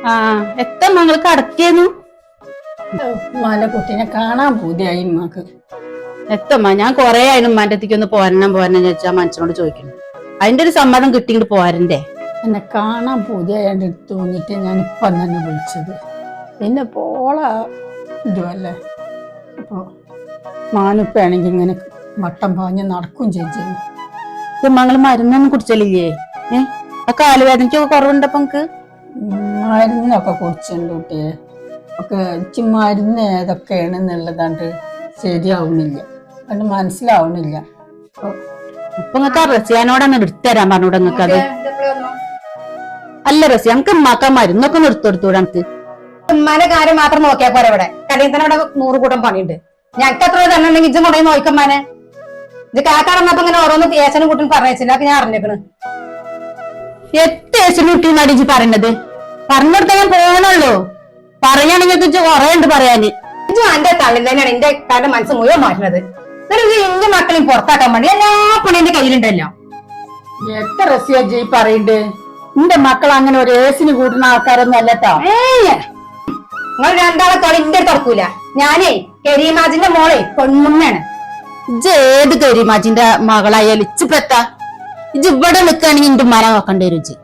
ആ എത്ര മങ്ങൾ കടക്കേന്നു ഉമ്മാന്റെ കുട്ടീനെ കാണാൻ പൂതിയായി ഉമ്മാക്ക്. എത്തമ്മ ഞാൻ കൊറേ ആയിരുന്നു ഉമ്മാന്റെ അടുത്തേക്ക് ഒന്ന് പോരണം ചോദിച്ചാ മനസ്സിനോട് ചോദിക്കുന്നു. അതിന്റെ ഒരു സമ്മതം കിട്ടിയിട്ട് പോരണ്ടേ? എന്നെ കാണാൻ പൂതിയായിട്ട് തോന്നിട്ട് ഞാൻ ഇപ്പം തന്നെ വിളിച്ചത്. പിന്നെ പോള ഇതുമല്ലേ, അപ്പൊ മാനുപ്പാണെങ്കിൽ ഇങ്ങനെ വട്ടം പാഞ്ഞ് നടക്കും ചേച്ചി. മങ്ങള് മരുന്നൊന്നും കുടിച്ചലില്ലേ? ആ കാലുവേദനയ്ക്കൊക്കെ കുറവുണ്ടപ്പോ നിങ്ങക്ക്? മരുന്നൊക്കെ കുടിച്ചിട്ടുണ്ട് കുട്ടിയെ. ഒക്കെ മരുന്ന് ഏതൊക്കെയാണെന്നുള്ളതാണ്ട് ശരിയാവുന്നില്ല, അത് മനസ്സിലാവുന്നില്ല. അപ്പൊ നിങ്ങക്ക് ആ റസിയാനോടൊന്ന് എടുത്തുതരാൻ പറഞ്ഞൂടെ നിങ്ങക്ക് അത്? അല്ല റസി, നമുക്ക് ഉമ്മാക്ക മരുന്നൊക്കെ നിർത്തിയെടുത്തൂടെ? എനിക്ക് ഉമ്മാന്റെ കാര്യം മാത്രം നോക്കിയാ പോരെ. ഇവിടെ കടയിൽ തന്നെ ഇവിടെ 100 കൂട്ടം പണിയുണ്ട്. ഞങ്ങൾക്ക് എത്ര തന്നെ ഉണ്ടെങ്കിൽ ഇജ്ജും കൊണ്ടേ നോക്കമ്മാനെ. ഇത് കാക്കാടന്നപ്പോ ഇങ്ങനെ ഓരോന്ന് ഏച്ചനും കുട്ടിയും പറഞ്ഞില്ല, ഞാൻ അറിഞ്ഞേക്കണ്. എത്ര ഏച്ചനും കുട്ടിയും നടിച്ച് പറയണത്? പറഞ്ഞെടുത്ത ഞാൻ പോകണുള്ളൂ. പറയാണെങ്കിൽ കൊറേ ഉണ്ട് പറയാന്. ഇജ്ജും എന്റെ തള്ളിൽ തന്നെയാണ് എന്റെ കാര്യം മനസ്സ് മുഴുവൻ മാറ്റുന്നത്. എന്റെ മക്കളെയും പുറത്താക്കാൻ വേണ്ടി എല്ലാ പണി എന്റെ കയ്യിലുണ്ടല്ലോ. എത്ര റസിയ ജി പറയണ്ട്? എന്റെ മക്കൾ അങ്ങനെ ഒരു ഏസിന് കൂട്ടുന്ന ആൾക്കാരൊന്നും അല്ലട്ടോ. നിങ്ങൾ രണ്ടാളെ കളി എന്റെ തുറക്കൂല. ഞാനേ കരീമാജിന്റെ മോളെ പെണ്ണുമ്മയാണ്. ഇജ്ജ് ഏത് കരീമാജിന്റെ മകളായാലും ഇച്ചിപ്പെത്താ ഇജ്ജ് ഇവിടെ നിൽക്കുകയാണെങ്കിൽ എന്റെ ഉമ്മാനെ നോക്കണ്ടേ രുചി.